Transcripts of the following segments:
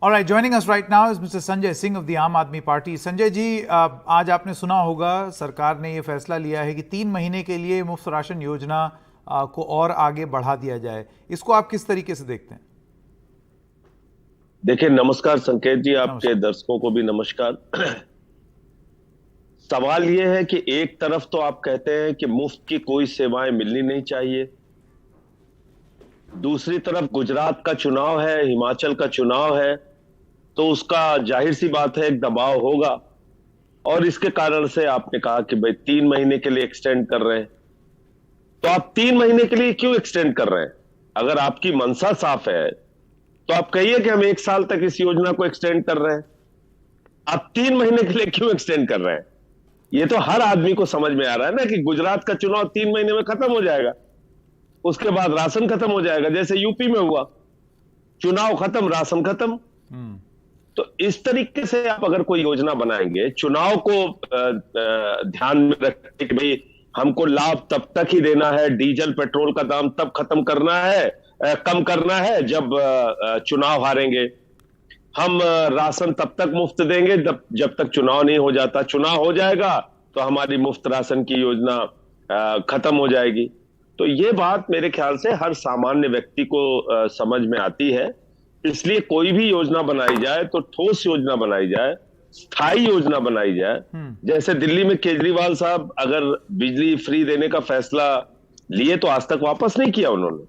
All right, joining us right now is Mr. Sanjay Singh of the आम आदमी party. Sanjay ji, आज आपने सुना होगा सरकार ने ये फैसला लिया है कि 3 महीने के लिए मुफ्त राशन योजना को और आगे बढ़ा दिया जाए। इसको आप किस तरीके से देखते हैं? देखिए, नमस्कार संकेत जी, आपके नमस्कार। दर्शकों को भी नमस्कार। सवाल ये है कि एक तरफ तो आप कहते हैं कि मुफ्त की कोई सेवाएं मिलनी नहीं चाहिए, दूसरी तरफ गुजरात का चुनाव है, हिमाचल का चुनाव है, तो उसका जाहिर सी बात है एक दबाव होगा और इसके कारण से आपने कहा कि भाई 3 महीने के लिए एक्सटेंड कर रहे हैं। तो आप 3 महीने के लिए क्यों एक्सटेंड कर रहे हैं? अगर आपकी मंशा साफ है तो आप कहिए कि हम 1 साल तक इस योजना को एक्सटेंड कर रहे हैं। आप 3 महीने के लिए क्यों एक्सटेंड कर रहे हैं? ये तो हर आदमी को समझ में आ रहा है ना कि गुजरात का चुनाव 3 महीने में खत्म हो जाएगा, उसके बाद राशन खत्म हो जाएगा, जैसे यूपी में हुआ, चुनाव खत्म राशन खत्म। तो इस तरीके से आप अगर कोई योजना बनाएंगे, चुनाव को ध्यान में रख के भाई हमको लाभ तब तक ही देना है, डीजल पेट्रोल का दाम तब खत्म करना है, कम करना है जब चुनाव हारेंगे, हम राशन तब तक मुफ्त देंगे जब तक चुनाव नहीं हो जाता, चुनाव हो जाएगा तो हमारी मुफ्त राशन की योजना खत्म हो जाएगी। तो ये बात मेरे ख्याल से हर सामान्य व्यक्ति को समझ में आती है। इसलिए कोई भी योजना बनाई जाए तो ठोस योजना बनाई जाए, स्थायी योजना बनाई जाए। जैसे दिल्ली में केजरीवाल साहब अगर बिजली फ्री देने का फैसला लिए तो आज तक वापस नहीं किया उन्होंने।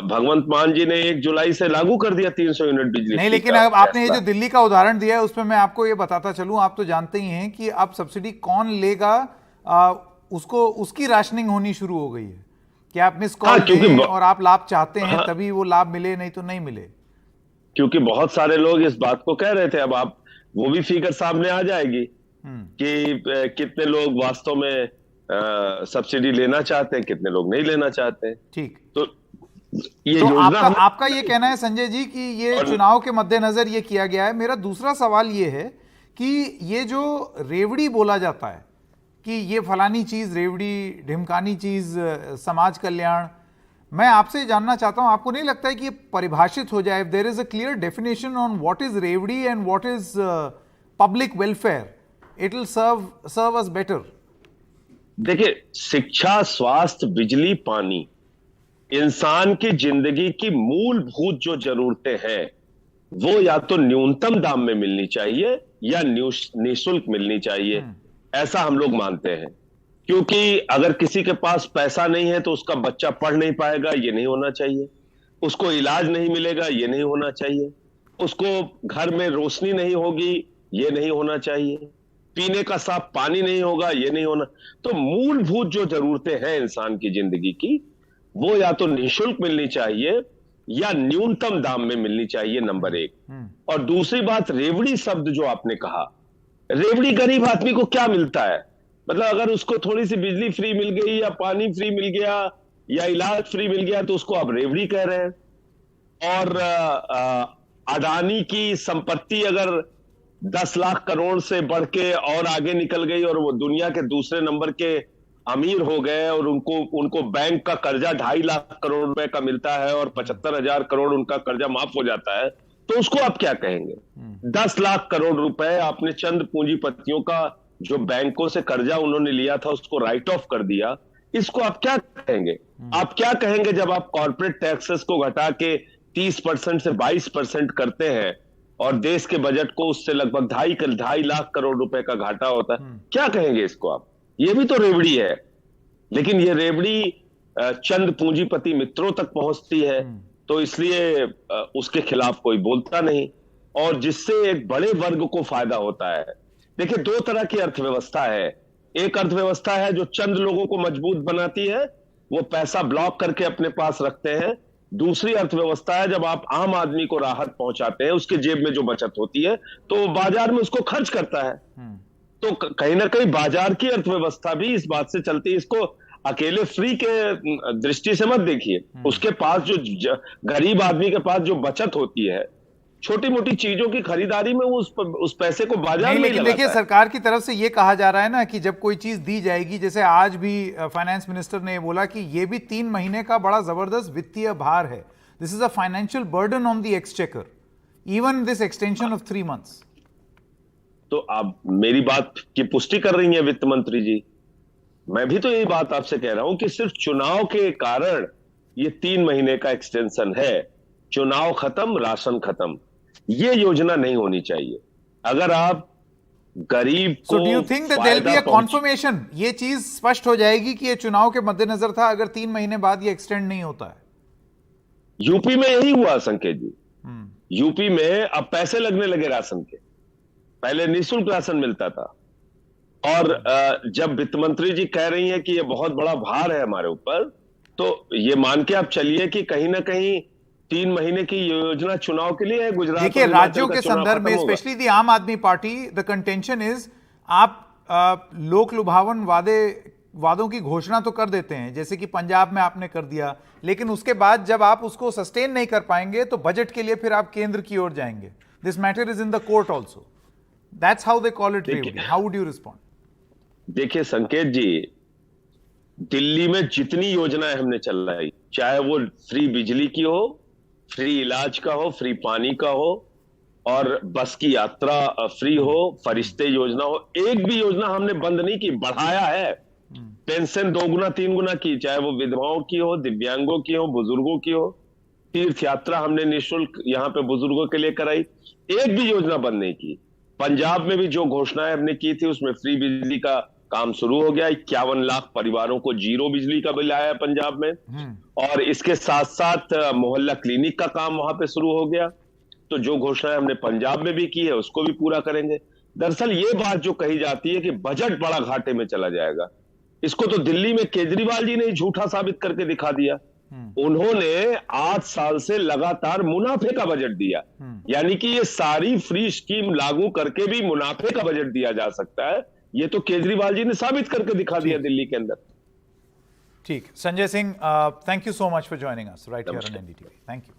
भगवंत मान जी ने 1 जुलाई से लागू कर दिया 300 यूनिट बिजली नहीं, लेकिन अब आपने ये जो दिल्ली का उदाहरण दिया है उसमें मैं आपको ये बताता चलूं, आप तो जानते ही हैं कि अब सब्सिडी कौन लेगा, उसको उसकी राशनिंग होनी शुरू हो गई है कि आप मिस कॉल दें और आप लाभ चाहते हैं तभी वो लाभ मिले, नहीं तो नहीं मिले। क्योंकि बहुत सारे लोग इस बात को कह रहे थे, अब आप वो भी फिगर सामने आ जाएगी कि कितने लोग वास्तव में सब्सिडी लेना चाहते हैं, कितने लोग नहीं लेना चाहते हैं। ठीक, तो ये तो योजना आपका ये कहना है संजय जी कि ये चुनाव के मद्देनजर ये किया गया है। मेरा दूसरा सवाल ये है कि ये जो रेवड़ी बोला जाता है कि ये फलानी चीज रेवड़ी, ढिमकानी चीज समाज कल्याण, मैं आपसे जानना चाहता हूं, आपको नहीं लगता है कि ये परिभाषित हो जाए, there is a clear definition on what is revdi and what is public welfare, it will serve us better. देखिए, शिक्षा, स्वास्थ्य, बिजली, पानी, इंसान की जिंदगी की मूलभूत जो जरूरतें हैं वो या तो न्यूनतम दाम में मिलनी चाहिए या निःशुल्क मिलनी चाहिए, ऐसा हम लोग मानते हैं। क्योंकि अगर किसी के पास पैसा नहीं है तो उसका बच्चा पढ़ नहीं पाएगा, ये नहीं होना चाहिए। उसको इलाज नहीं मिलेगा, ये नहीं होना चाहिए। उसको घर में रोशनी नहीं होगी, ये नहीं होना चाहिए। पीने का साफ पानी नहीं होगा, ये नहीं होना। तो मूलभूत जो जरूरतें हैं इंसान की जिंदगी की, वो या तो निःशुल्क मिलनी चाहिए या न्यूनतम दाम में मिलनी चाहिए, नंबर 1। और दूसरी बात, रेवड़ी शब्द जो आपने कहा, रेवड़ी गरीब आदमी को क्या मिलता है? मतलब अगर उसको थोड़ी सी बिजली फ्री मिल गई या पानी फ्री मिल गया या इलाज फ्री मिल गया तो उसको आप रेवड़ी कह रहे हैं। और अडानी की संपत्ति अगर 10 लाख करोड़ से बढ़ के और आगे निकल गई और वो दुनिया के दूसरे नंबर के अमीर हो गए और उनको बैंक का कर्जा 2.5 लाख करोड़ रुपए का मिलता है और 75,000 करोड़ उनका कर्जा माफ हो जाता है, तो उसको आप क्या कहेंगे? 10 लाख करोड़ रुपए आपने चंद पूंजीपतियों का जो बैंकों से कर्जा उन्होंने लिया था उसको राइट ऑफ कर दिया, इसको आप क्या कहेंगे? आप क्या कहेंगे जब आप कॉर्पोरेट टैक्सेस को घटा के 30% से 22% करते हैं और देश के बजट को उससे लगभग 2.5 लाख करोड़ रुपए का घाटा होता है? क्या कहेंगे इसको आप? ये भी तो रेवड़ी है, लेकिन ये रेवड़ी चंद पूंजीपति मित्रों तक पहुंचती है, तो इसलिए उसके खिलाफ कोई बोलता नहीं और जिससे एक बड़े वर्ग को फायदा होता है। देखिए, 2 तरह की अर्थव्यवस्था है। एक अर्थव्यवस्था है जो चंद लोगों को मजबूत बनाती है, वो पैसा ब्लॉक करके अपने पास रखते हैं। दूसरी अर्थव्यवस्था है जब आप आम आदमी को राहत पहुंचाते हैं, उसके जेब में जो बचत होती है तो बाजार में उसको खर्च करता है। तो कहीं ना कहीं बाजार की अर्थव्यवस्था भी इस बात से चलती है। इसको अकेले फ्री के दृष्टि से मत देखिए। उसके पास जो गरीब आदमी के पास जो बचत होती है छोटी मोटी चीजों की खरीदारी में, वो उस पैसे को बाजार में लेकिन देखिए, सरकार की तरफ से ये कहा जा रहा है ना कि जब कोई चीज दी जाएगी, जैसे आज भी फाइनेंस मिनिस्टर ने बोला कि ये भी 3 महीने का बड़ा जबरदस्त वित्तीय भार है, this is a financial burden on the exchequer, even this extension of 3 months. तो आप मेरी बात की पुष्टि कर रही हैं वित्त मंत्री जी। मैं भी तो यही बात आपसे कह रहा हूं कि सिर्फ चुनाव के कारण ये 3 महीने का एक्सटेंशन है। चुनाव खत्म, राशन खत्म, ये योजना नहीं होनी चाहिए। अगर आप गरीब को So do you think that there'll be a confirmation? ये चीज स्पष्ट हो जाएगी कि ये चुनाव के मद्देनजर था अगर 3 महीने बाद ये एक्सटेंड नहीं होता है? यूपी में यही हुआ संकेत जी। यूपी में अब पैसे लगने लगे राशन के। पहले निःशुल्क राशन मिलता था, और जब वित्त मंत्री जी कह रही हैं कि ये बहुत बड़ा भार है हमारे ऊपर, तो ये मान के आप चलिए कि कहीं ना कहीं 3 महीने की योजना चुनाव के लिए है। गुजरात देखिए, राज्यों के संदर्भ में स्पेशली दी आम आदमी पार्टी, द कंटेंशन इज आप लोक लुभावन वादों की घोषणा तो कर देते हैं, जैसे कि पंजाब में आपने कर दिया, लेकिन उसके बाद जब आप उसको सस्टेन नहीं कर पाएंगे तो बजट के लिए फिर आप केंद्र की ओर जाएंगे। This matter is in the court also. That's how they call it revdi. How would you respond? देखिए संकेत जी, दिल्ली में जितनी योजनाएं हमने चलाई, चाहे वो फ्री बिजली की हो, फ्री इलाज का हो, फ्री पानी का हो, और बस की यात्रा फ्री हो, फरिश्ते योजना हो, एक भी योजना हमने बंद नहीं की, बढ़ाया है। पेंशन 2 गुना 3 गुना की, चाहे वो विधवाओं की हो, दिव्यांगों की हो, बुजुर्गों की हो। तीर्थ यात्रा हमने निःशुल्क यहां पे बुजुर्गों के लिए कराई, एक भी योजना बंद नहीं की। पंजाब में भी जो घोषणाएं हमने की थी उसमें फ्री बिजली का काम शुरू हो गया। 51 लाख परिवारों को 0 बिजली का बिल आया पंजाब में, और इसके साथ साथ मोहल्ला क्लिनिक का काम वहां पे शुरू हो गया। तो जो घोषणाएं हमने पंजाब में भी की है उसको भी पूरा करेंगे। दरअसल ये बात जो कही जाती है कि बजट बड़ा घाटे में चला जाएगा, इसको तो दिल्ली में केजरीवाल जी ने झूठा साबित करके दिखा दिया। उन्होंने 8 साल से लगातार मुनाफे का बजट दिया, यानी कि ये सारी फ्री स्कीम लागू करके भी मुनाफे का बजट दिया जा सकता है। ये तो केजरीवाल जी ने साबित करके दिखा दिया दिल्ली के अंदर। ठीक, Sanjay Singh, thank you so much for joining us right here on NDTV. Thank you.